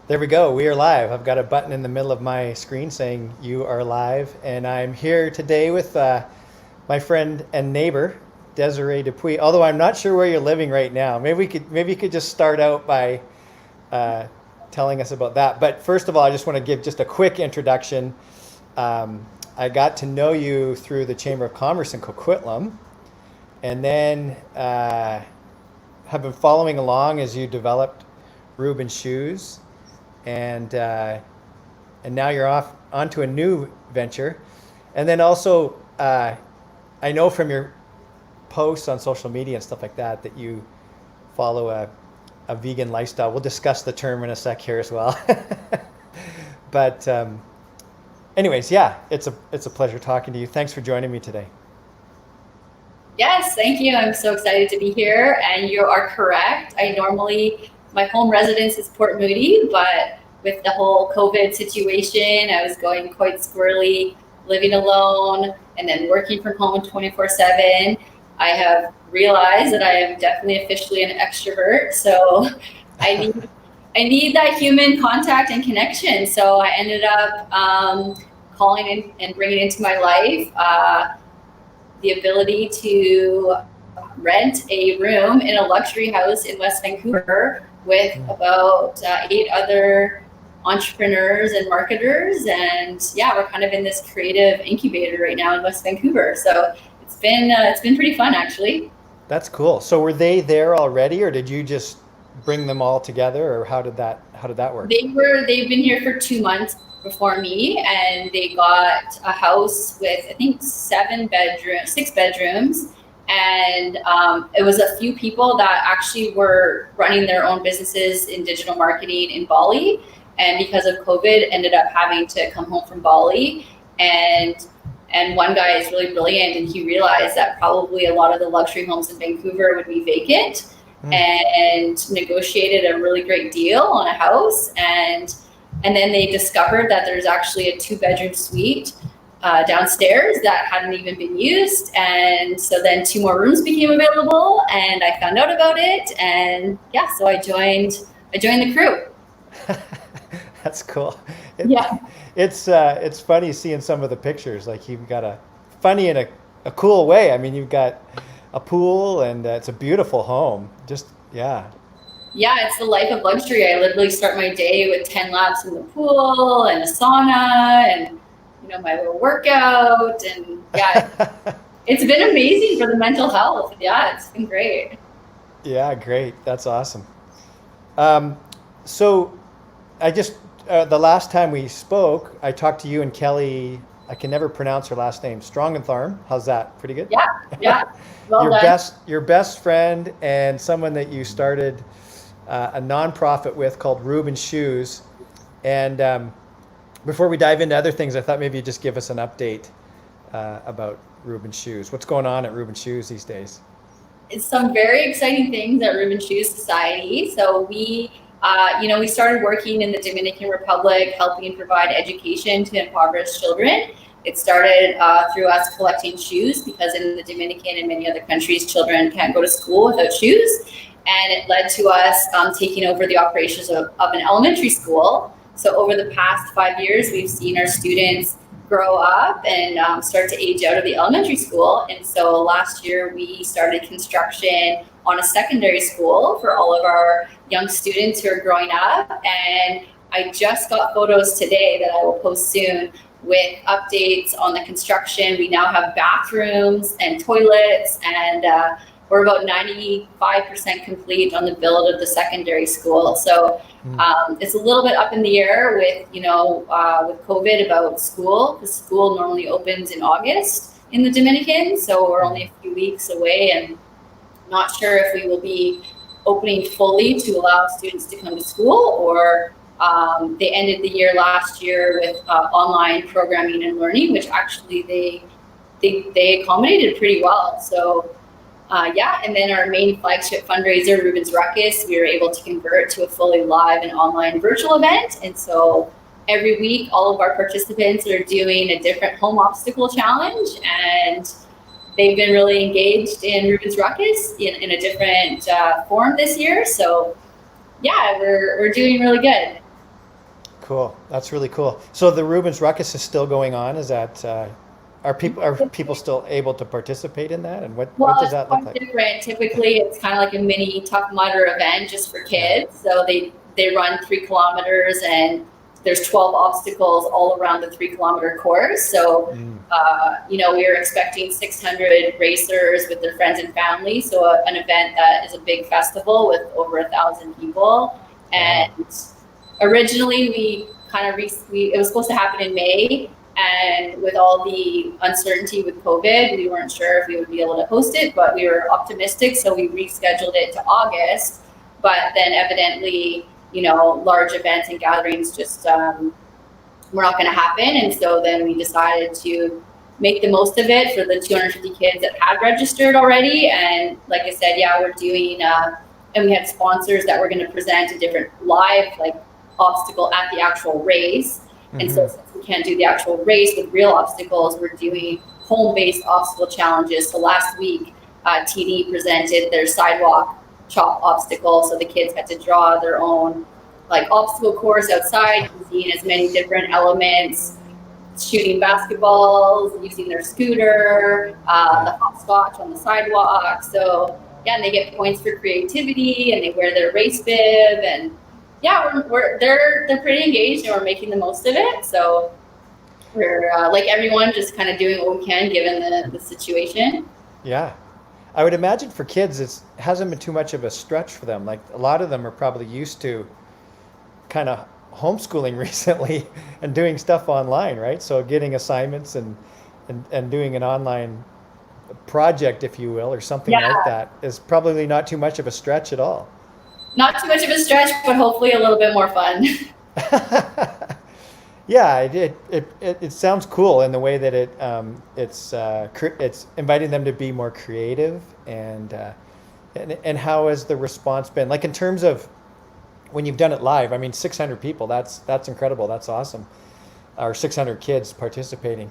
There we go. We are live. I've got a button in the middle of my screen saying you are live, and I'm here today with my friend and neighbor DESIREE DUPUIS. Although I'm not sure where you're living right now. Maybe you could just start out by telling us about that. But first of all, I just want to give just a quick introduction. I got to know you through the Chamber of Commerce in Coquitlam, and then have been following along as you developed Reubens Shoes, and now you're off onto a new venture. And then also, I know from your posts on social media and stuff like that that you follow a vegan lifestyle. We'll discuss the term in a sec here as well. But anyways, yeah, it's a pleasure talking to you. Thanks for joining me today. Yes, thank you. I'm so excited to be here, and you are correct. My home residence is Port Moody, but with the whole COVID situation, I was going quite squirrely, living alone, and then working from home 24/7. I have realized that I am definitely officially an extrovert, so I need that human contact and connection. So I ended up calling in and bringing into my life the ability to rent a room in a luxury house in West Vancouver with about 8 other entrepreneurs and marketers. And yeah, we're kind of in this creative incubator right now in West Vancouver. So it's been pretty fun, actually. That's cool. So were they there already, or did you just bring them all together, or how did that work? They've been here for 2 months before me, and they got a house with, I think, 6 bedrooms. And it was a few people that actually were running their own businesses in digital marketing in Bali. And because of COVID, ended up having to come home from Bali. And one guy is really brilliant, and he realized that probably a lot of the luxury homes in Vancouver would be vacant, and negotiated a really great deal on a house. And then they discovered that there's actually a 2-bedroom suite downstairs that hadn't even been used. And so then 2 more rooms became available, and I found out about it. And yeah, so I joined the crew. That's cool. Yeah. It's funny seeing some of the pictures. Like, you've got funny in a cool way. I mean, you've got a pool, and it's a beautiful home. Just, yeah. Yeah, it's the life of luxury. I literally start my day with 10 laps in the pool and a sauna and, my little workout. And yeah, it's been amazing for the mental health. Yeah, it's been great. Yeah, great. That's awesome. So I just, the last time we spoke, I talked to you and Kelly. I can never pronounce her last name. Strongenthal. How's that? Pretty good? Yeah. Well done. Your best friend, and someone that you started a nonprofit with called Reubens Shoes. And before we dive into other things, I thought maybe you'd just give us an update about Reubens Shoes. What's going on at Reubens Shoes these days? It's some very exciting things at Reubens Shoes Society. So we started working in the Dominican Republic, helping provide education to impoverished children. It started through us collecting shoes, because in the Dominican and many other countries, children can't go to school without shoes. And it led to us taking over the operations of an elementary school. So over the past 5 years, we've seen our students grow up and start to age out of the elementary school. And so last year, we started construction on a secondary school for all of our young students who are growing up. And I just got photos today that I will post soon with updates on the construction. We now have bathrooms and toilets, and we're about 95% complete on the build of the secondary school. So it's a little bit up in the air with COVID about school. The school normally opens in August in the Dominican, so we're only a few weeks away, and not sure if we will be opening fully to allow students to come to school, or they ended the year last year with online programming and learning, which actually they accommodated pretty well. So and then our main flagship fundraiser, Reubens Ruckus, we were able to convert to a fully live and online virtual event. And so every week, all of our participants are doing a different home obstacle challenge, and they've been really engaged in Reubens Ruckus in a different form this year. So yeah, we're doing really good. Cool. That's really cool. So the Reubens Ruckus is still going on. Is that are people still able to participate in that? And what Well, does it's that look quite like? different. Typically, it's kind of like a mini Tough Mudder event just for Yeah. kids. So they run 3 kilometers, and there's 12 obstacles all around the 3 kilometer course. So, Mm. we are expecting 600 racers with their friends and family. So an event that is a big festival with over 1,000 people. Wow. And originally, we kind of it was supposed to happen in May. And with all the uncertainty with COVID, we weren't sure if we would be able to host it, but we were optimistic. So we rescheduled it to August. But then evidently, large events and gatherings just were not going to happen. And so then we decided to make the most of it for the 250 kids that had registered already. And like I said, yeah, we're doing, and we had sponsors that were going to present a different live obstacle at the actual race. And so since we can't do the actual race with real obstacles, we're doing home-based obstacle challenges. So last week, TD presented their sidewalk chop obstacle. So the kids had to draw their own obstacle course outside using as many different elements, shooting basketballs, using their scooter, the hopscotch on the sidewalk. So yeah, and they get points for creativity, and they wear their race bib, and yeah, they're pretty engaged, and we're making the most of it. So we're like everyone, just kind of doing what we can given the situation. Yeah. I would imagine for kids, it hasn't been too much of a stretch for them. Like a lot of them are probably used to kind of homeschooling recently and doing stuff online, right? So getting assignments and doing an online project, if you will, or something like that is probably not too much of a stretch at all. Not too much of a stretch, but hopefully a little bit more fun. Yeah, it sounds cool in the way that it's inviting them to be more creative and how has the response been? Like in terms of when you've done it live, I mean 600 people, that's incredible, that's awesome. Or 600 kids participating.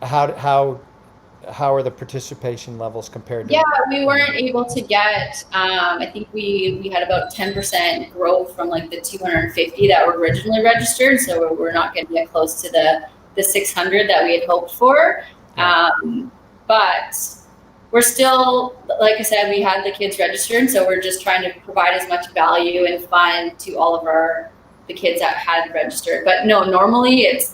How are the participation levels compared to? Yeah, we weren't able to get, I think we had about 10% growth from the 250 that were originally registered. So we're not going to get close to the 600 that we had hoped for. Yeah. But we're still, like I said, we had the kids registered. So we're just trying to provide as much value and fun to all of the kids that had registered. But no, normally it's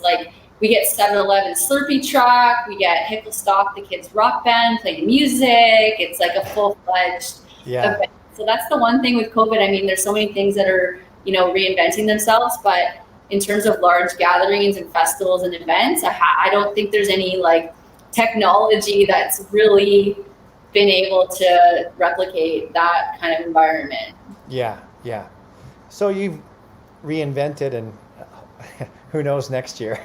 we get 7-Eleven Slurpee truck, we get Hickle Stock, the kids rock band playing music. It's a full-fledged event. So that's the one thing with COVID. I mean, there's so many things that are, reinventing themselves, but in terms of large gatherings and festivals and events, I don't think there's any technology that's really been able to replicate that kind of environment. Yeah. So you've reinvented, and who knows next year?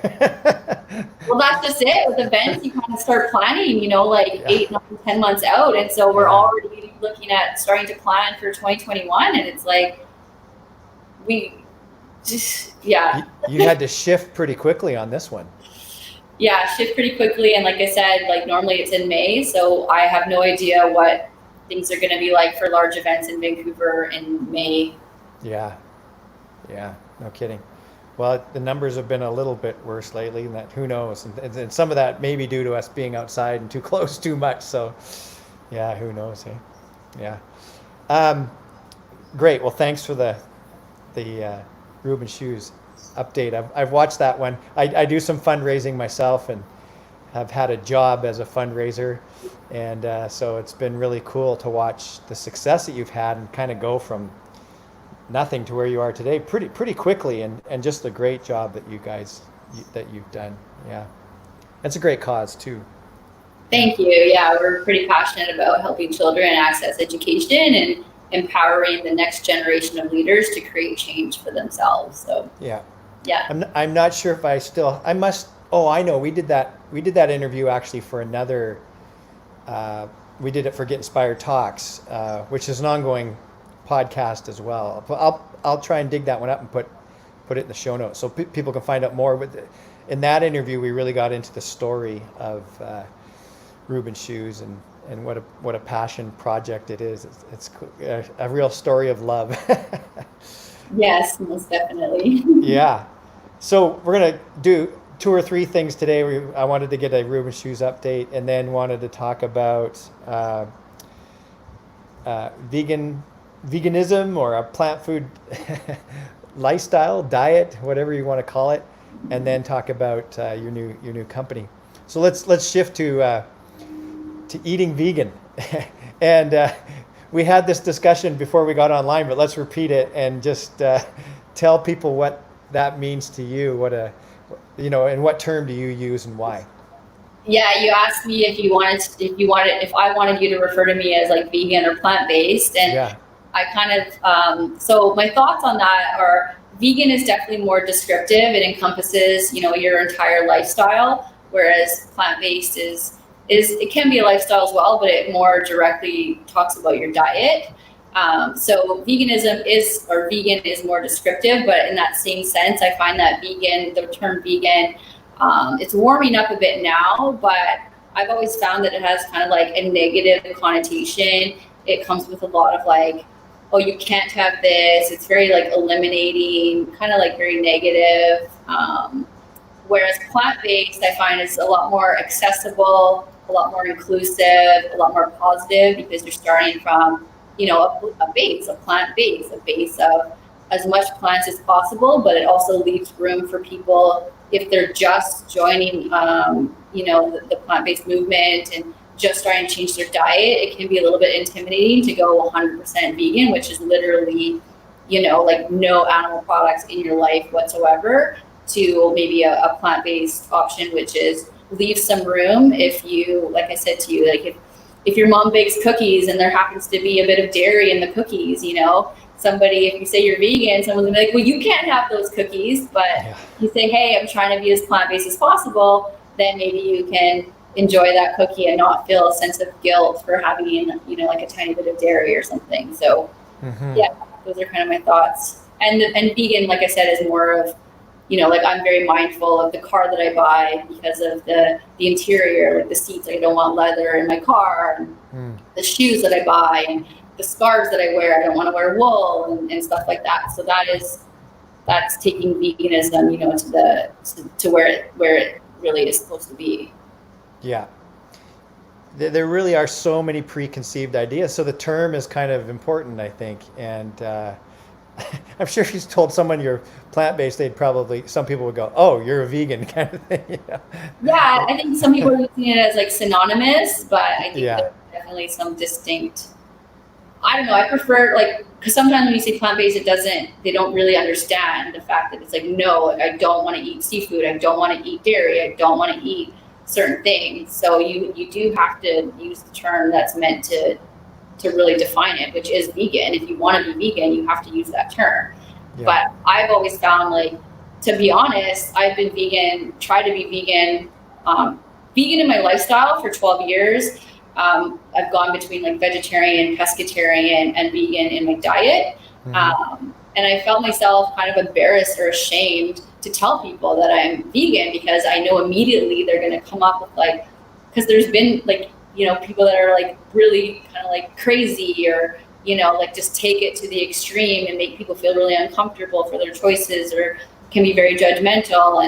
Well, that's just it. With events, you kind of start planning, 8, 9, 10 months out. And so we're already looking at starting to plan for 2021. And it's we just, You had to shift pretty quickly on this one. Yeah, shift pretty quickly. And like I said, normally it's in May. So I have no idea what things are going to be like for large events in Vancouver in May. Yeah, no kidding. Well, the numbers have been a little bit worse lately, and that who knows? And some of that may be due to us being outside and too close too much. So, yeah, who knows? Eh? Yeah. Great. Well, thanks for the Reubens Shoes update. I've watched that one. I do some fundraising myself, and have had a job as a fundraiser, and so it's been really cool to watch the success that you've had and kind of go from nothing to where you are today pretty quickly, and just the great job that you've done. Yeah, it's a great cause too. Thank you. Yeah, we're pretty passionate about helping children access education and empowering the next generation of leaders to create change for themselves. So yeah. I'm not sure if I must. Oh, I know. We did that interview actually for another. We did it for Get Inspired Talks, which is an ongoing podcast as well. I'll try and dig that one up and put it in the show notes so people can find out more. But in that interview, we really got into the story of Reubens Shoes and what a passion project it is. It's a real story of love. Yes, most definitely. Yeah. So we're gonna do 2 or 3 things today. I wanted to get a Reubens Shoes update, and then wanted to talk about veganism or a plant food lifestyle, diet, whatever you want to call it, and then talk about your new company. So let's shift to eating vegan, and we had this discussion before we got online, but let's repeat it and just tell people what that means to you. And what term do you use and why? Yeah, you asked me if I wanted you to refer to me as like vegan or plant-based, and Yeah. I kind of so my thoughts on that are vegan is definitely more descriptive. It encompasses your entire lifestyle, whereas plant-based is it can be a lifestyle as well, but it more directly talks about your diet. So vegan is more descriptive, but in that same sense, I find that the term vegan, it's warming up a bit now, but I've always found that it has kind of like a negative connotation. It comes with a lot of like, oh, you can't have this. It's very like eliminating, kind of like very negative. Whereas plant-based, I find, is a lot more accessible, a lot more inclusive, a lot more positive, because you're starting from, a plant base, a base of as much plants as possible, but it also leaves room for people, if they're just joining, the plant-based movement and just starting to change their diet, it can be a little bit intimidating to go 100% vegan, which is literally, like no animal products in your life whatsoever, to maybe a plant-based option, which is leave some room. If you, like I said to you, like if your mom bakes cookies and there happens to be a bit of dairy in the cookies, somebody, if you say you're vegan, someone's gonna be like, well, you can't have those cookies. But you say, hey, I'm trying to be as plant-based as possible, then maybe you can enjoy that cookie and not feel a sense of guilt for having, like a tiny bit of dairy or something. So yeah, those are kind of my thoughts. And vegan, like I said, is more of, like I'm very mindful of the car that I buy because of the interior, like the seats. I don't want leather in my car, and the shoes that I buy, and the scarves that I wear. I don't want to wear wool and stuff like that. So that's taking veganism, to where it really is supposed to be. Yeah. There really are so many preconceived ideas. So the term is kind of important, I think. And I'm sure if you told someone you're plant-based, some people would go, oh, you're a vegan kind of thing. Yeah, I think some people are using it as like synonymous, but I think there's definitely some distinct, I don't know, I prefer, like, because sometimes when you say plant-based, they don't really understand the fact that it's like, no, I don't want to eat seafood. I don't want to eat dairy. I don't want to eat certain things. So you do have to use the term that's meant to really define it, which is vegan. If you want to be vegan, you have to use that term. Yeah. But I've always found, like, to be honest, I've been vegan, tried to be vegan in my lifestyle for 12 years. I've gone between like vegetarian, pescatarian, and vegan in my diet. And I felt myself kind of embarrassed or ashamed to tell people that I'm vegan, because I know immediately they're going to come up with like, because there's been like, people that are like really kind of like crazy, or, like just take it to the extreme and make people feel really uncomfortable for their choices, or can be very judgmental.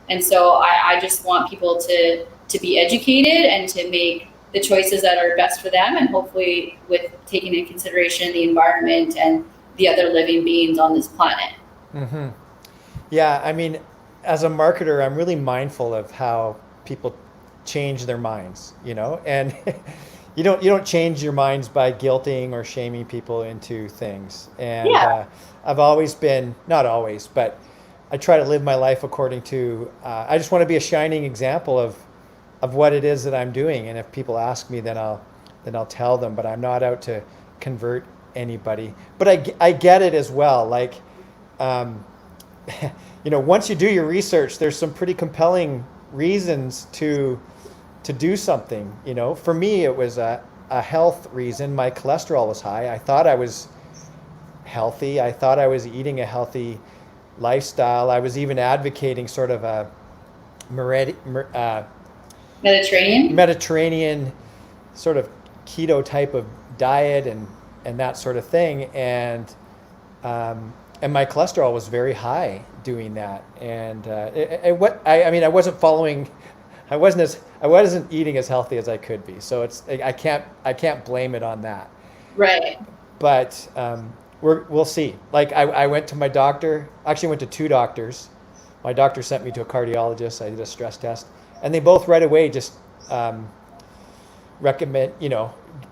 And so I just want people to be educated and to make the choices that are best for them, and hopefully with taking into consideration the environment and the other living beings on this planet. Mm-hmm. Yeah, I mean, as a marketer, I'm really mindful of how people change their minds, and you don't change your minds by guilting or shaming people into things. And I've always been, not always, but I try to live my life according to, I just want to be a shining example of what it is that I'm doing. And if people ask me, then I'll tell them, but I'm not out to convert anybody. But I get it as well. Like, once you do your research, there's some pretty compelling reasons to do something. For me, it was a health reason. My cholesterol was high. I thought I was healthy. I thought I was eating a healthy lifestyle. I was even advocating sort of a Mediterranean sort of keto type of diet and that sort of thing. And and my cholesterol was very high doing that. And I mean, I wasn't following. I wasn't eating as healthy as I could be. So I can't blame it on that. Right. But we'll see. Like I went to my doctor. Actually, went to two doctors. My doctor sent me to a cardiologist. I did a stress test, and they both right away just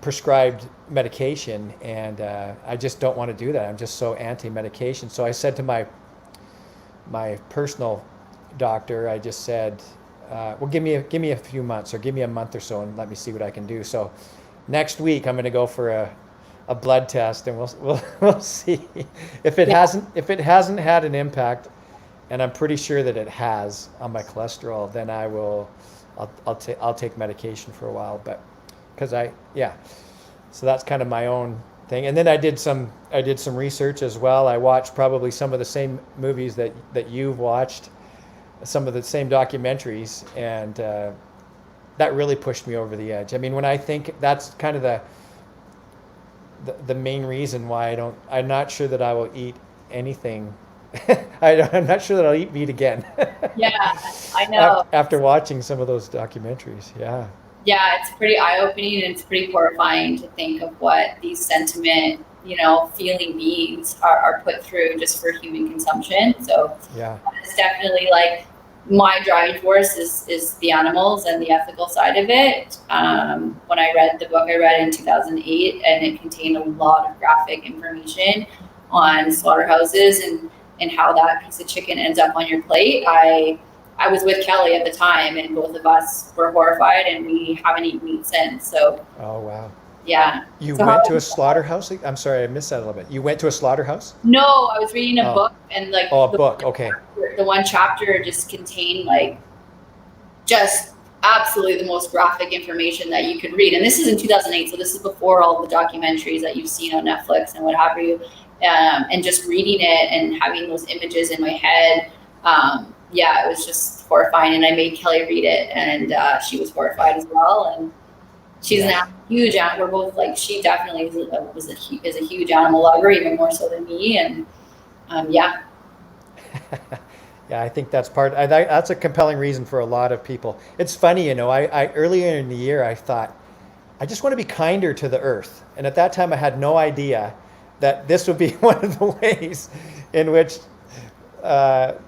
prescribed medication, and I just don't want to do that. I'm just so anti-medication. So I said to my personal doctor, I just said, well, give me a few months, or give me a month or so, and let me see what I can do. So next week I'm going to go for a blood test, and we'll see if it hasn't had an impact, and I'm pretty sure that it has on my cholesterol. Then I'll take medication for a while, but so that's kind of my own thing. And then I did some research as well. I watched probably some of the same movies that you've watched, some of the same documentaries, and that really pushed me over the edge. I mean, when I think that's kind of the main reason why I'm not sure that I will eat anything. I'm not sure that I'll eat meat again. Yeah, I know. After watching some of those documentaries, yeah. Yeah, it's pretty eye-opening, and it's pretty horrifying to think of what these sentiment, feeling beings are put through just for human consumption. So yeah, it's definitely like my driving force is the animals and the ethical side of it. When I read the book, I read in 2008, and it contained a lot of graphic information on slaughterhouses and how that piece of chicken ends up on your plate. I was with Kelly at the time, and both of us were horrified, and we haven't eaten meat since. So. Oh wow. Yeah. You went to a slaughterhouse? I'm sorry, I missed that a little bit. You went to a slaughterhouse? No, I was reading a book, and like. Oh, a book. Okay. The one chapter just contained like just absolutely the most graphic information that you could read. And this is in 2008, so this is before all the documentaries that you've seen on Netflix and what have you. And just reading it and having those images in my head, it was just horrifying. And I made Kelly read it, and she was horrified as well. And she's a huge animal. We're both like, she definitely is a huge animal lover, even more so than me. And yeah, I think that's that's a compelling reason for a lot of people. It's funny, I earlier in the year, I thought, I just want to be kinder to the earth. And at that time I had no idea that this would be one of the ways in which that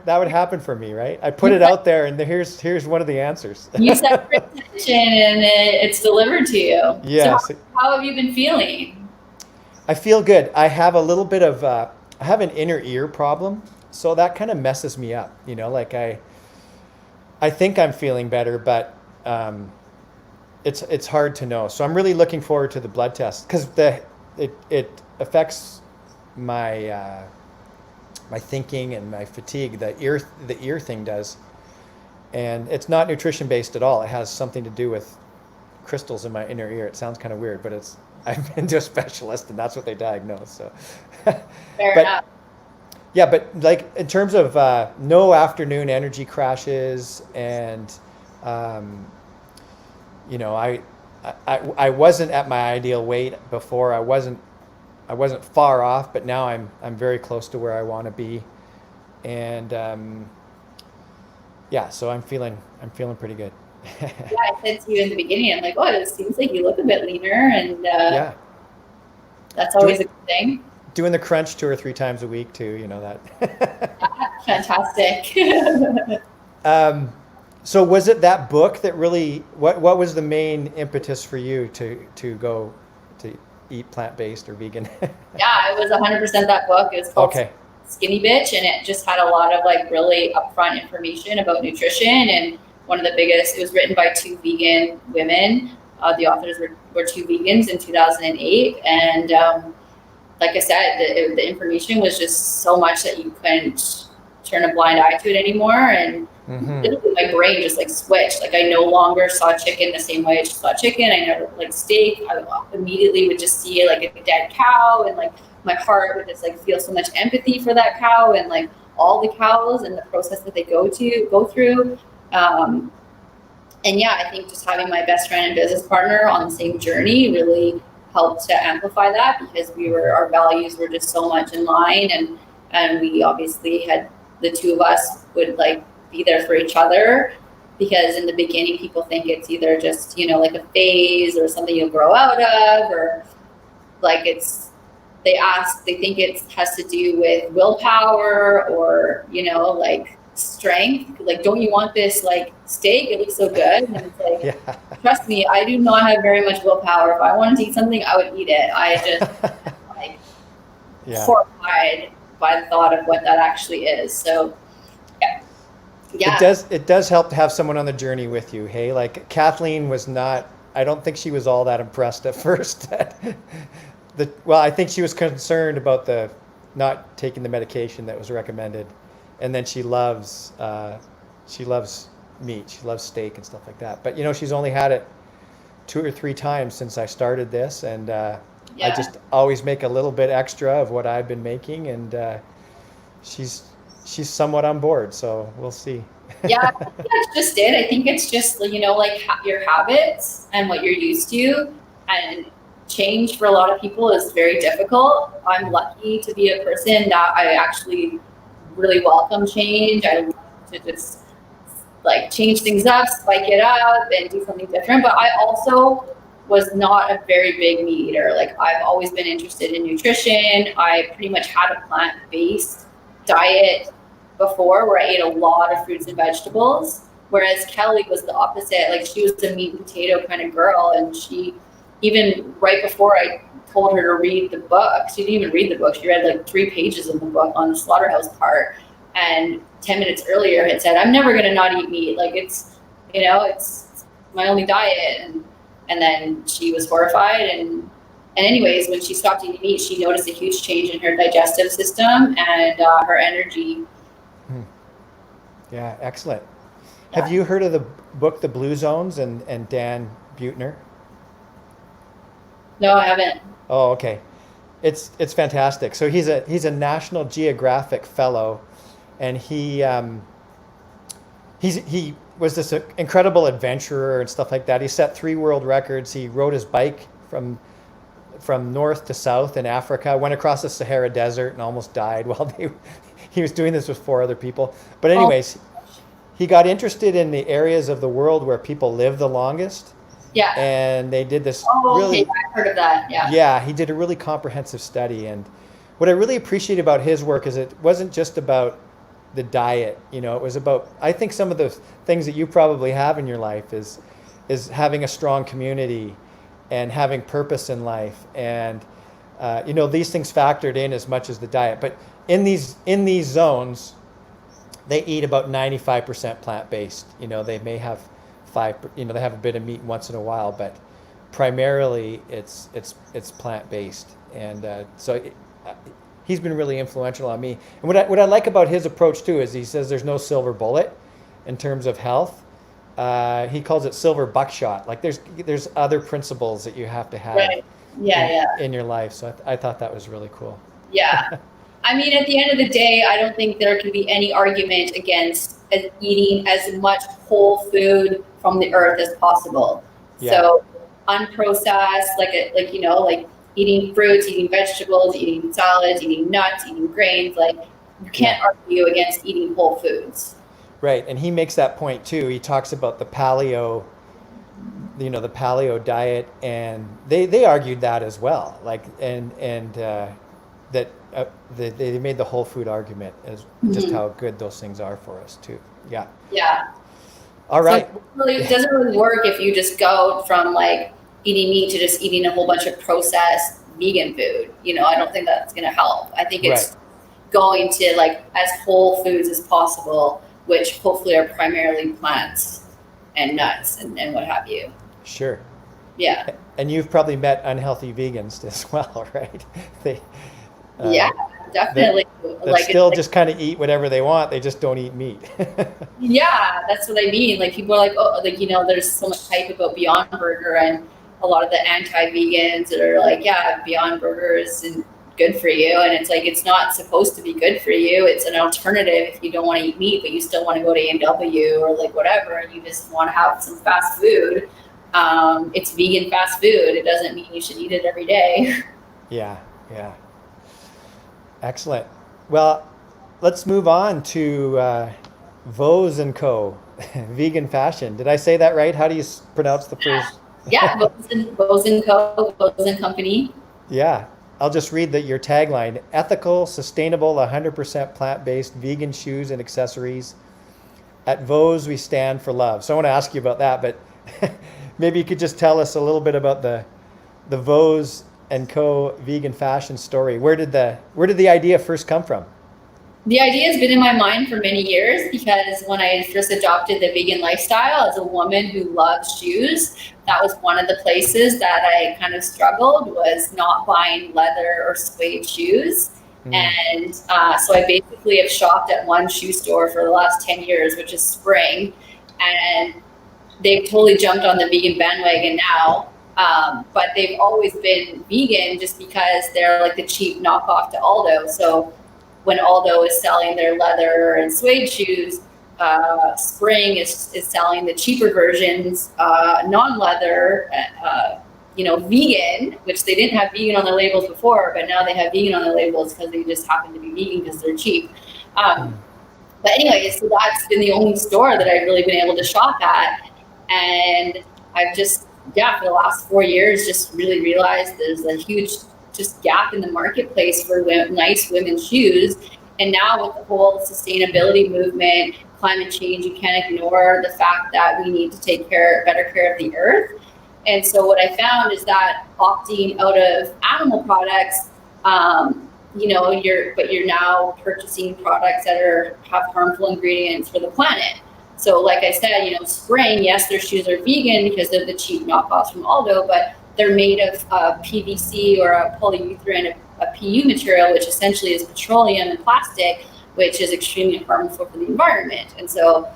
would happen for me, right? I put it out there, and here's one of the answers. You set for attention, and it's delivered to you. Yes. So how have you been feeling? I feel good. I have a little bit of I have an inner ear problem, so that kind of messes me up. Like I think I'm feeling better, but it's hard to know. So I'm really looking forward to the blood test, because it affects my my thinking and my fatigue. The ear thing does, and it's not nutrition based at all. It has something to do with crystals in my inner ear. It sounds kind of weird, but I've been to a specialist, and that's what they diagnosed. So, Fair enough. Yeah, but like in terms of no afternoon energy crashes, and I wasn't at my ideal weight before. I wasn't far off, but now I'm very close to where I want to be, and so I'm feeling pretty good. Yeah, I said to you in the beginning, I'm like, oh, it seems like you look a bit leaner, and that's always a good thing. Doing the crunch 2 or 3 times a week too, that. Fantastic. So was it that book that really, what was the main impetus for you to go to eat plant-based or vegan? Yeah, it was 100% that book. It was called Skinny Bitch, and it just had a lot of like really upfront information about nutrition. And one of the biggest, it was written by 2 vegan women. The authors were 2 vegans in 2008. And like I said, the information was just so much that you couldn't turn a blind eye to it anymore. And my brain just like switched. Like I no longer saw chicken the same way I just saw chicken. I never like steak. I immediately would just see like a dead cow, and like my heart would just like feel so much empathy for that cow, and like all the cows and the process that they go through. And I think just having my best friend and business partner on the same journey really helped to amplify that, because our values were just so much in line, and we obviously had, the two of us would like be there for each other, because in the beginning people think it's either just, you know, like a phase or something you'll grow out of, or like they think it has to do with willpower or, you know, like strength. Like, don't you want this like steak? It looks so good. And it's like, Yeah. trust me, I do not have very much willpower. If I wanted to eat something, I would eat it. I just like horrified by the thought of what that actually is. So yeah. It does help to have someone on the journey with you. Hey, like Kathleen was not, I don't think she was all that impressed at first. Well, I think she was concerned about the not taking the medication that was recommended, and then she loves meat, she loves steak and stuff like that. But you know, she's only had it 2 or 3 times since I started this, and I just always make a little bit extra of what I've been making, and she's somewhat on board. So we'll see. Yeah, I think that's just it. I think it's just, you know, like your habits and what you're used to, and change for a lot of people is very difficult. I'm lucky to be a person that I actually really welcome change. I love to just like change things up, spike it up, and do something different. But I also was not a very big meat eater. Like, I've always been interested in nutrition. I pretty much had a plant-based diet before, where I ate a lot of fruits and vegetables, whereas Kelly was the opposite. Like, she was a meat and potato kind of girl, and she, even right before I told her to read the book, she didn't even read the book. She read like 3 pages of the book on the slaughterhouse part, and 10 minutes earlier had said, I'm never going to not eat meat. Like, it's, you know, it's my only diet. And then she was horrified. And anyways, when she stopped eating meat, she noticed a huge change in her digestive system and her energy. Yeah, excellent. Yeah. Have you heard of the book, The Blue Zones, and Dan Buettner? No, I haven't. Oh, okay. It's fantastic. So he's a National Geographic fellow, and he was this incredible adventurer and stuff like that. He set 3 world records. He rode his bike from north to south in Africa, went across the Sahara Desert and almost died while he was doing this with 4 other people. But anyways, he got interested in the areas of the world where people live the longest. Yeah. And they did this really... Okay, I've heard of that, yeah. Yeah, he did a really comprehensive study. And what I really appreciate about his work is it wasn't just about the diet. You know, it was about, I think some of the things that you probably have in your life is having a strong community and having purpose in life. And, you know, these things factored in as much as the diet. But in these zones, they eat about 95% plant-based. You know, they may have they have a bit of meat once in a while, but primarily it's plant-based. And so he's been really influential on me. And what I like about his approach too is he says there's no silver bullet in terms of health. He calls it silver buckshot. Like there's other principles that you have to have in your life. So I thought that was really cool. Yeah. I mean, at the end of the day, I don't think there can be any argument against eating as much whole food from the earth as possible. Yeah. So unprocessed, like you know, like eating fruits, eating vegetables, eating salads, eating nuts, eating grains. Like, you can't argue against eating whole foods. Right, and he makes that point too. He talks about the paleo diet, and they argued that as well. Like, and that they made the whole food argument as just how good those things are for us too. Yeah. Yeah. All right. So it doesn't really work if you just go from like eating meat to just eating a whole bunch of processed vegan food. You know, I don't think that's going to help. I think it's going to like as whole foods as possible, which hopefully are primarily plants and nuts and what have you. Sure. Yeah. And you've probably met unhealthy vegans as well, right? Yeah, definitely. That still just kind of eat whatever they want. They just don't eat meat. Yeah, that's what I mean. Like, people are like, oh, like, you know, there's so much hype about Beyond Burger, and a lot of the anti-vegans that are like, yeah, Beyond Burger isn't good for you. And it's like, it's not supposed to be good for you. It's an alternative if you don't want to eat meat, but you still want to go to A&W or like whatever, and you just want to have some fast food. it's vegan fast food. It doesn't mean you should eat it every day. Yeah, yeah. Excellent. Well, let's move on to Voss Co. Vegan fashion. Did I say that right? How do you pronounce the first? Yeah, Voss Co. Voss Company. Yeah. I'll just read your tagline: ethical, sustainable, 100% plant-based vegan shoes and accessories. At Voss, we stand for love. So I want to ask you about that, but maybe you could just tell us a little bit about the Voss Co. vegan fashion story. Where did the idea first come from? The idea has been in my mind for many years because when I first adopted the vegan lifestyle as a woman who loves shoes, that was one of the places that I kind of struggled, was not buying leather or suede shoes. And so I basically have shopped at one shoe store for the last 10 years, which is Spring. And they've totally jumped on the vegan bandwagon now. But they've always been vegan just because they're like the cheap knockoff to Aldo. So when Aldo is selling their leather and suede shoes, Spring is selling the cheaper versions, non-leather, vegan, which they didn't have vegan on their labels before, but now they have vegan on their labels because they just happen to be vegan because they're cheap. But anyway, so that's been the only store that I've really been able to shop at. And I've just, for the last 4 years, just really realized there's a huge just gap in the marketplace for nice women's shoes. And now with the whole sustainability movement, climate change, you can't ignore the fact that we need to take better care of the earth. And so what I found is that opting out of animal products, you're now purchasing products that have harmful ingredients for the planet. So like I said, Spring, yes, their shoes are vegan because they're the cheap knockoffs from Aldo, but they're made of PVC or a polyurethane, a PU material, which essentially is petroleum and plastic, which is extremely harmful for the environment. And so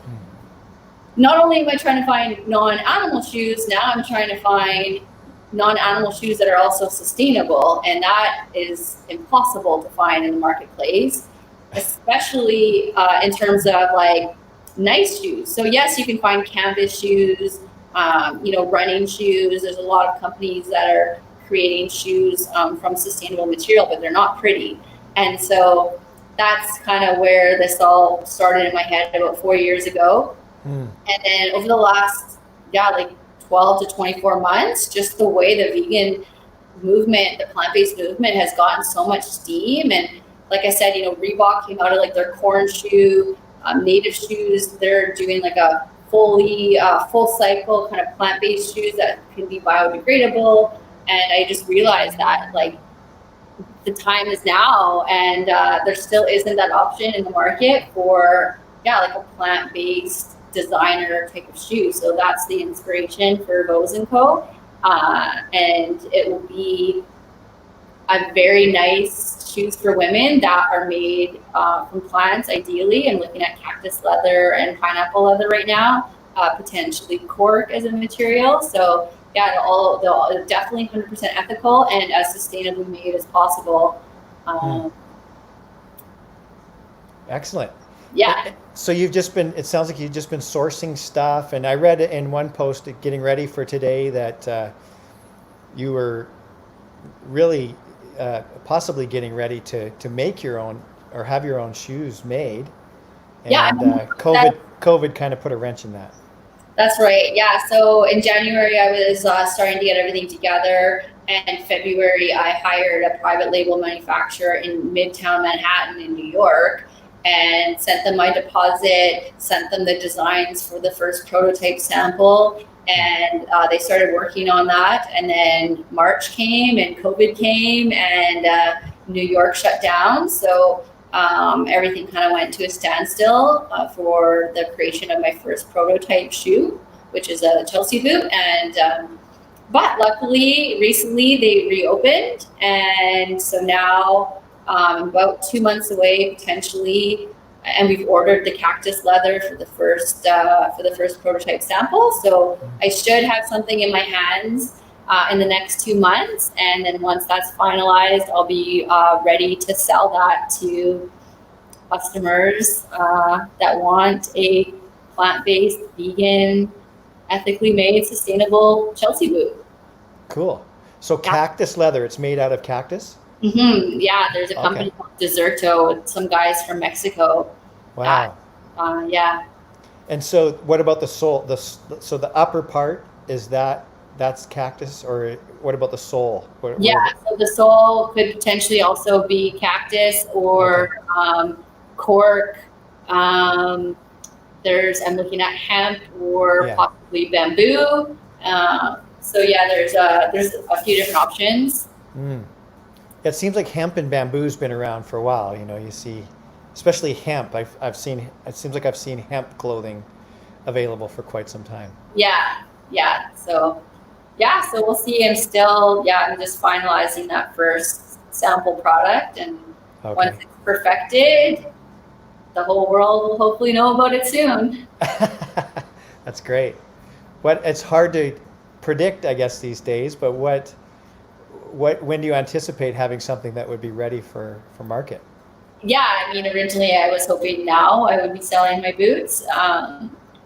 not only am I trying to find non-animal shoes, now I'm trying to find non-animal shoes that are also sustainable. And that is impossible to find in the marketplace, especially in terms of like nice shoes. So yes, you can find canvas shoes, running shoes. There's a lot of companies that are creating shoes from sustainable material, but they're not pretty. And so that's kind of where this all started in my head about 4 years ago. And then over the last, 12 to 24 months, just the way the vegan movement, the plant-based movement has gotten so much steam. And like I said, Reebok came out of like their corn shoe, native shoes. They're doing like a full cycle kind of plant-based shoes that can be biodegradable. And I just realized that like the time is now, and there still isn't that option in the market for like a plant-based designer type of shoe. So that's the inspiration for Voss Co. And it will be a very nice shoes for women that are made from plants, ideally. I'm looking at cactus leather and pineapple leather right now, potentially cork as a material. So they'll definitely 100% ethical and as sustainably made as possible. Excellent. Yeah. So it sounds like you've just been sourcing stuff. And I read in one post getting ready for today that you were really possibly getting ready to make your own or have your own shoes made. And COVID kind of put a wrench in that. That's right. Yeah. So in January, I was starting to get everything together. And February, I hired a private label manufacturer in Midtown Manhattan in New York and sent them my deposit, sent them the designs for the first prototype sample. And they started working on that. And then March came and COVID came and New York shut down. So everything kind of went to a standstill for the creation of my first prototype shoe, which is a Chelsea boot. And but luckily, recently they reopened, and so now about 2 months away potentially, and we've ordered the cactus leather for the first prototype sample. So I should have something in my hands in the next 2 months, and then once that's finalized, I'll be ready to sell that to customers that want a plant-based, vegan, ethically made, sustainable Chelsea boot. Cool. So cactus leather, it's made out of cactus? Yeah, there's a company called Deserto with some guys from Mexico. Wow. Yeah. And so what about the sole? So the upper part, that's cactus, or what about the sole? So the sole could potentially also be cactus or cork. I'm looking at hemp or possibly bamboo. There's a few different options. It seems like hemp and bamboo's been around for a while. You see, especially hemp. I've seen. It seems like I've seen hemp clothing available for quite some time. So we'll see. I'm just finalizing that first sample product, and once it's perfected, the whole world will hopefully know about it soon. That's great. It's hard to predict, I guess, these days, but when do you anticipate having something that would be ready for market? Yeah, I mean, originally I was hoping now I would be selling my boots,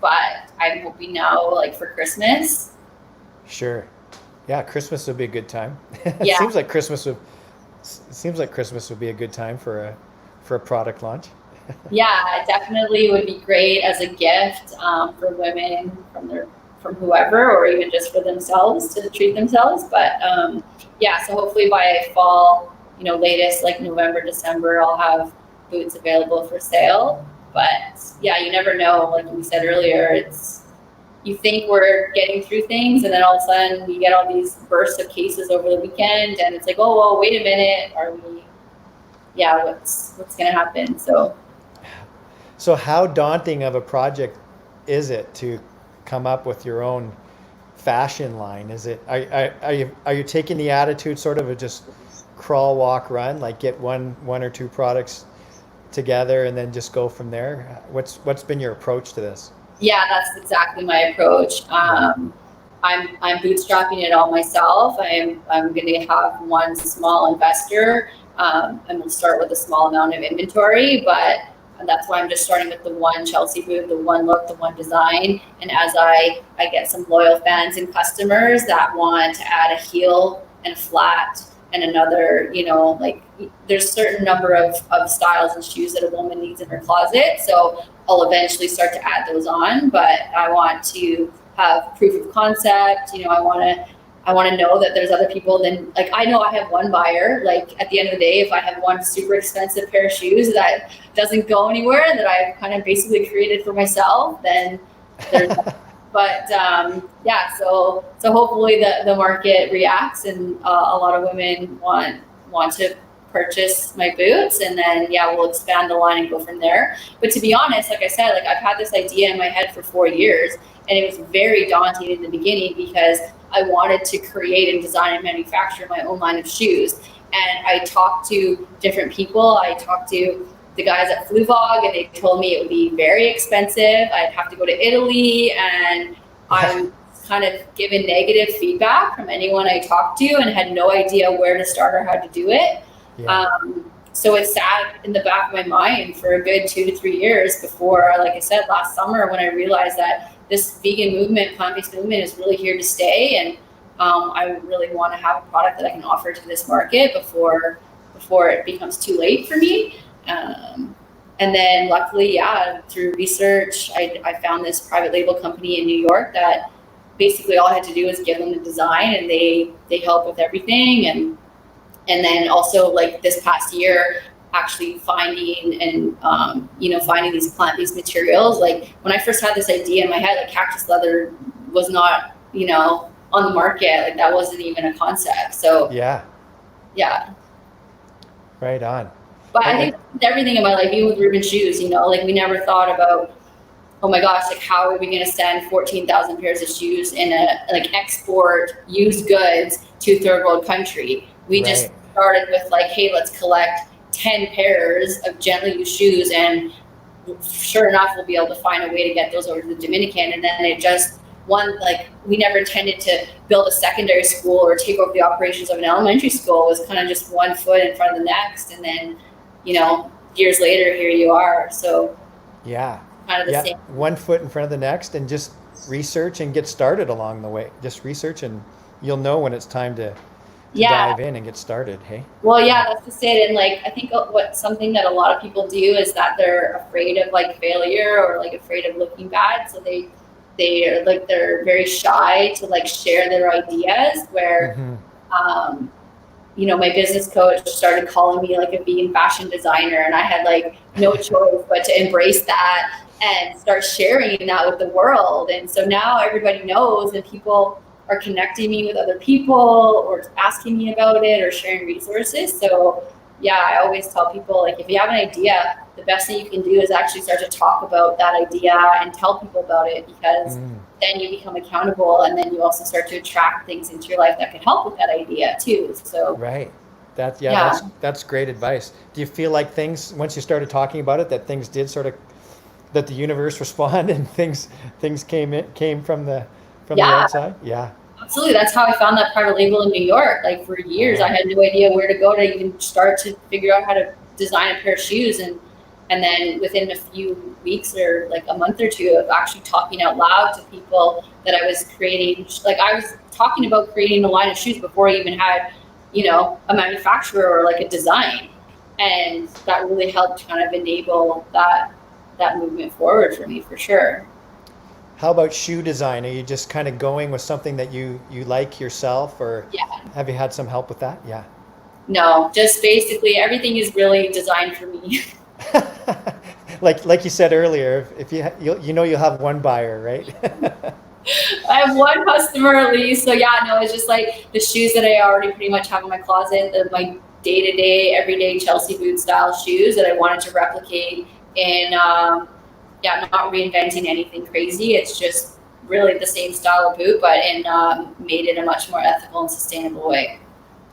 but I'm hoping now, like for Christmas. Sure. Yeah, Christmas would be a good time. Yeah. It seems like Christmas would be a good time for a product launch. Yeah, it definitely would be great as a gift for women from whoever, or even just for themselves to treat themselves. But so hopefully by fall, latest like November, December, I'll have boots available for sale. But yeah, you never know. Like we said earlier, you think we're getting through things, and then all of a sudden we get all these bursts of cases over the weekend, and it's like, oh, well, wait a minute, what's going to happen? So how daunting of a project is it to come up with your own fashion line? Are you taking the attitude sort of just crawl, walk, run, like get one or two products together and then just go from there? What's been your approach to this? Yeah, that's exactly my approach. I'm bootstrapping it all myself. I'm going to have one small investor, and we'll start with a small amount of inventory, but that's why I'm just starting with the one Chelsea boot, the one look, the one design. And as I get some loyal fans and customers that want to add a heel and a flat and another, there's a certain number of styles and shoes that a woman needs in her closet. So I'll eventually start to add those on, but I want to have proof of concept. I want to know that there's other people I know I have one buyer. Like at the end of the day, if I have one super expensive pair of shoes that doesn't go anywhere and that I've kind of basically created for myself, then there's so hopefully the market reacts, and a lot of women want to purchase my boots, and then we'll expand the line and go from there. But to be honest, like I said, I've had this idea in my head for 4 years, and it was very daunting in the beginning because I wanted to create and design and manufacture my own line of shoes. And I talked to different people. I talked to the guys at Fluvog, and they told me it would be very expensive. I'd have to go to Italy, and I'm kind of given negative feedback from anyone I talked to and had no idea where to start or how to do it. Yeah. So it sat in the back of my mind for a good 2 to 3 years before, like I said, last summer, when I realized that this vegan movement, plant-based movement is really here to stay. And I really want to have a product that I can offer to this market before it becomes too late for me. And then luckily, through research, I found this private label company in New York that basically all I had to do was give them the design, and they help with everything. And then also, like this past year, actually finding these plant-based materials. Like when I first had this idea in my head, like cactus leather was not, on the market. Like that wasn't even a concept. So yeah. Right on. But I think with everything in my life, even with Reubens shoes, we never thought about, oh my gosh, like how are we going to send 14,000 pairs of shoes in export used goods to third world country? We just started with hey, let's collect 10 pairs of gently used shoes, and sure enough, we'll be able to find a way to get those over to the Dominican. And then it just we never intended to build a secondary school or take over the operations of an elementary school. It was kind of just one foot in front of the next, and then years later, here you are. So kind of the same. 1 foot in front of the next, and just research and get started along the way. Just research and you'll know when it's time to Yeah. dive in and get started. Hey. Well, yeah, that's just it. And like, I think what something that a lot of people do is that they're afraid of like failure or like afraid of looking bad. So they're very shy to like share their ideas where, my business coach started calling me like a vegan fashion designer, and I had like no choice but to embrace that and start sharing that with the world. And so now everybody knows, and people are connecting me with other people or asking me about it or sharing resources. So yeah, I always tell people, like, if you have an idea, the best thing you can do is actually start to talk about that idea and tell people about it, because then you become accountable, and then you also start to attract things into your life that can help with that idea too. So right. That's great advice. Do you feel like things, once you started talking about it, that things did sort of, that the universe responded and things came from the outside? Yeah. Absolutely. That's how I found that private label in New York. Like, for years, I had no idea where to go to even start to figure out how to design a pair of shoes. And then within a few weeks or like a month or two of actually talking out loud to people that I was creating, like I was talking about creating a line of shoes before I even had, a manufacturer or like a design. And that really helped kind of enable that movement forward for me, for sure. How about shoe design? Are you just kind of going with something that you like yourself, or have you had some help with that? Yeah. No, just basically everything is really designed for me. like you said earlier, if you'll have one buyer, right? I have one customer at least. So yeah, no, it's just like the shoes that I already pretty much have in my closet, my day-to-day, everyday Chelsea boot style shoes that I wanted to replicate in, not reinventing anything crazy. It's just really the same style of boot, but made in a much more ethical and sustainable way.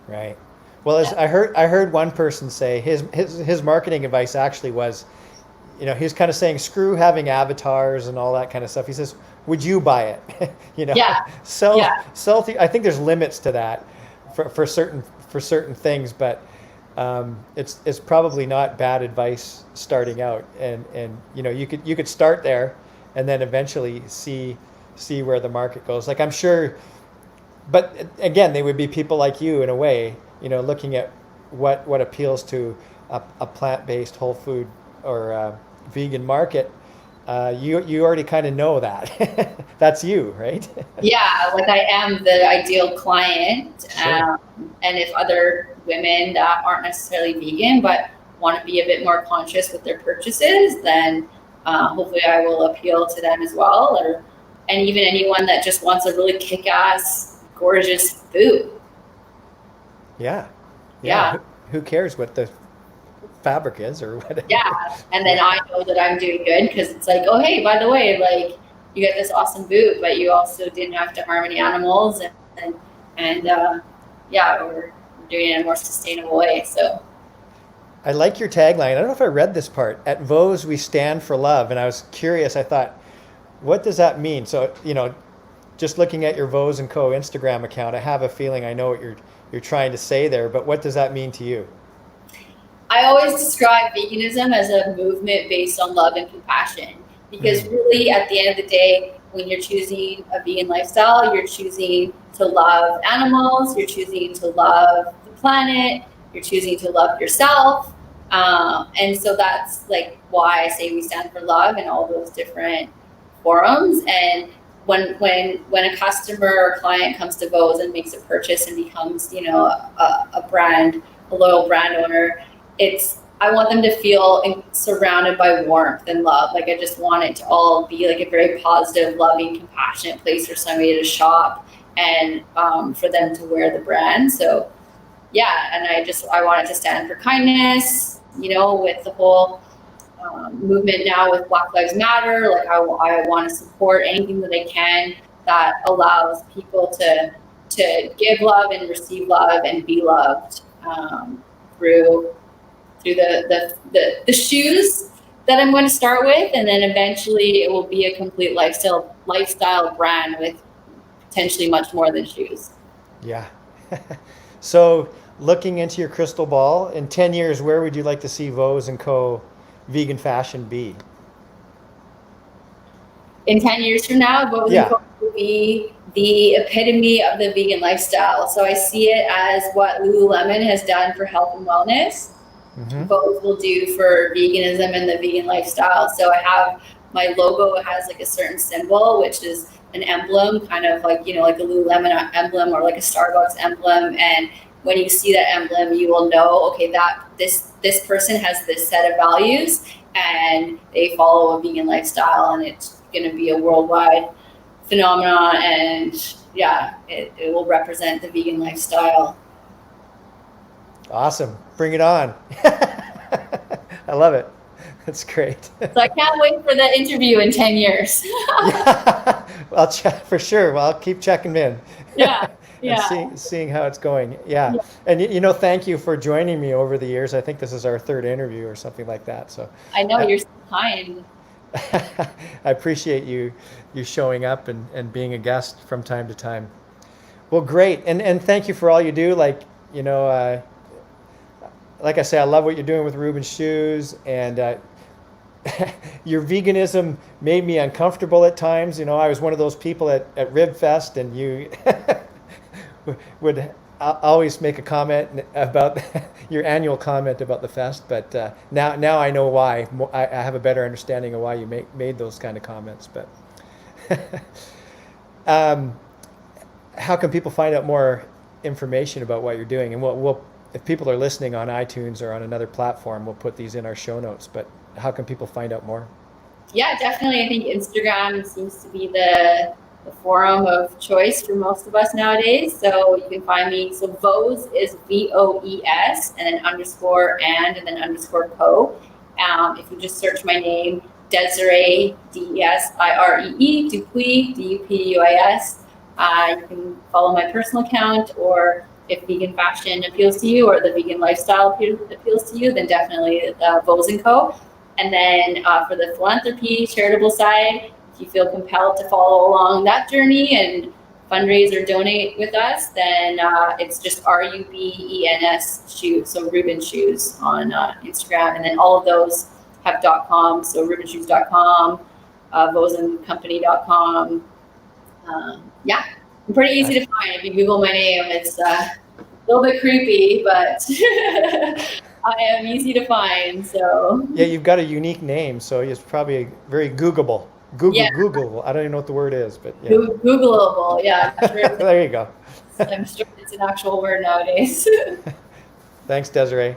Right. Well, I heard one person say his marketing advice actually was, he was kind of saying, screw having avatars and all that kind of stuff. He says, would you buy it? Sell. I think there's limits to that for certain things, but it's probably not bad advice starting out. And you could start there and then eventually see where the market goes. Like, I'm sure, but again, they would be people like you in a way, looking at what appeals to a plant-based whole food or vegan market. You already kind of know that. That's you, right? Yeah, like I am the ideal client. Sure. And if other women that aren't necessarily vegan but want to be a bit more conscious with their purchases, then hopefully I will appeal to them as well. And even anyone that just wants a really kick-ass, gorgeous boot. Yeah. Who cares what the fabric is or whatever? Yeah, and then I know that I'm doing good because it's like, oh, hey, by the way, like, you get this awesome boot, but you also didn't have to harm any animals, and we're doing it in a more sustainable way. So I like your tagline. I don't know if I read this part. At Voss, we stand for love. And I was curious. I thought, what does that mean? So, just looking at your Voss Co Instagram account, I have a feeling I know what you're trying to say there, but what does that mean to you? I always describe veganism as a movement based on love and compassion, because really at the end of the day, when you're choosing a vegan lifestyle, you're choosing to love animals, you're choosing to love the planet, you're choosing to love yourself. And so that's like why I say we stand for love in all those different forums. And when a customer or client comes to Voss and makes a purchase and becomes, a loyal brand owner, I want them to feel surrounded by warmth and love. Like, I just want it to all be like a very positive, loving, compassionate place for somebody to shop and for them to wear the brand. So yeah, and I want it to stand for kindness, with the whole movement now with Black Lives Matter. Like, I want to support anything that I can that allows people to give love and receive love and be loved through the shoes that I'm going to start with, and then eventually it will be a complete lifestyle brand with potentially much more than shoes. Yeah. So, looking into your crystal ball, in 10 years, where would you like to see Voss Co vegan fashion be? In 10 years from now, Voss Co will be the epitome of the vegan lifestyle. So I see it as what Lululemon has done for health and wellness. Voss will do for veganism and the vegan lifestyle. So I have my logo, it has like a certain symbol, which is an emblem, kind of like, you know, like a Lululemon emblem or like a Starbucks emblem. And when you see that emblem, you will know, okay, that this person has this set of values and they follow a vegan lifestyle, and it's going to be a worldwide phenomenon. And yeah, it will represent the vegan lifestyle. Awesome. Bring it on. I love it. That's great. So I can't wait for the interview in 10 years. Yeah. I'll check for sure. Well, I'll keep checking in. Yeah. Yeah. And seeing how it's going. Yeah. And you know, thank you for joining me over the years. I think this is our third interview or something like that. So I know you're so kind. I appreciate you showing up and being a guest from time to time. Well, great. And thank you for all you do. Like, you know, like I say, I love what you're doing with Reubens Shoes, and your veganism made me uncomfortable at times. You know, I was one of those people at RibFest, and you would always make a comment about your annual comment about the fest. But now I know why. I have a better understanding of why you made those kind of comments. But how can people find out more information about what you're doing? And we'll if people are listening on iTunes or on another platform, we'll put these in our show notes. But how can people find out more? Yeah, definitely. I think Instagram seems to be the forum of choice for most of us nowadays. So you can find me. So Voss is VOES and then underscore and then underscore co. If you just search my name, DESIREE, DESIREE, DUPUIS, DUPUIS. You can follow my personal account, or if vegan fashion appeals to you or the vegan lifestyle appeals to you, then definitely Voss Co. And then for the philanthropy, charitable side, if you feel compelled to follow along that journey and fundraise or donate with us, then it's just RUBENS shoes, so Reubens Shoes on Instagram. And then all of those have .com, so ReubensShoes.com, VossandCompany.com. Yeah, I'm pretty easy to find. If you Google my name, it's a little bit creepy, but I am easy to find. So yeah, you've got a unique name, so it's probably very Googleable. Googleable. I don't even know what the word is, but yeah. Googleable. Yeah. Sure. There you go. I'm sure it's an actual word nowadays. Thanks, Desiree.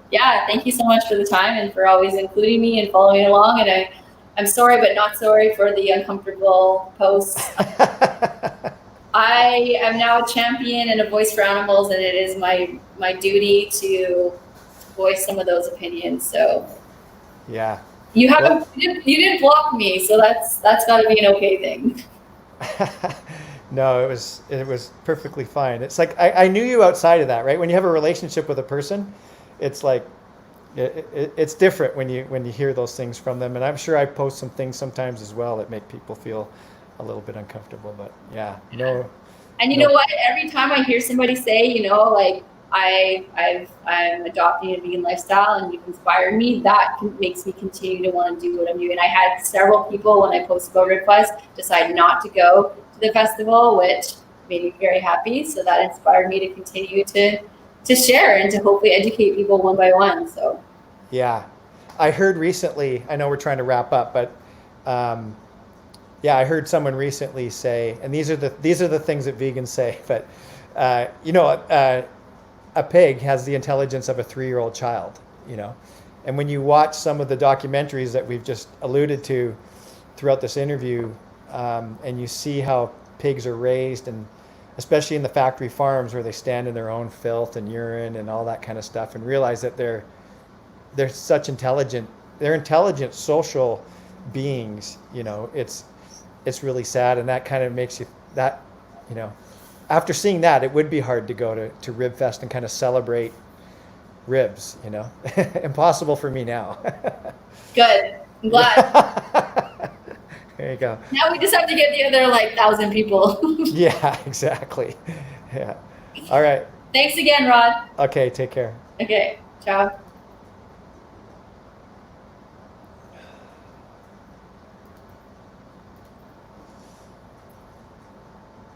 Yeah, thank you so much for the time and for always including me and following along. And I'm sorry, but not sorry for the uncomfortable posts. I am now a champion and a voice for animals, and it is my duty to voice some of those opinions. So yeah, you didn't block me, so that's got to be an okay thing. No, it was perfectly fine. It's like I knew you outside of that, right? When you have a relationship with a person, it's like it's different when you hear those things from them. And I'm sure I post some things sometimes as well that make people feel a little bit uncomfortable. But yeah, no. And you know what? Every time I hear somebody say, you know, like I'm adopting a vegan lifestyle and you've inspired me, that makes me continue to want to do what I'm doing. I had several people when I posted about RibFest decide not to go to the festival, which made me very happy. So that inspired me to continue to share and to hopefully educate people one by one. So yeah, I heard recently, I know we're trying to wrap up, but yeah, I heard someone recently say, and these are the things that vegans say, but you know, a pig has the intelligence of a 3-year-old child, you know. And when you watch some of the documentaries that we've just alluded to throughout this interview, and you see how pigs are raised, and especially in the factory farms where they stand in their own filth and urine and all that kind of stuff, and realize that they're intelligent social beings, you know, it's really sad. And that kind of makes you, that, you know, after seeing that, it would be hard to go to RibFest and kind of celebrate ribs, you know. Impossible for me now. Good. I'm glad. There you go. Now we just have to get the other 1,000 people. Yeah, exactly. Yeah. All right. Thanks again, Rod. Okay, take care. Okay, ciao.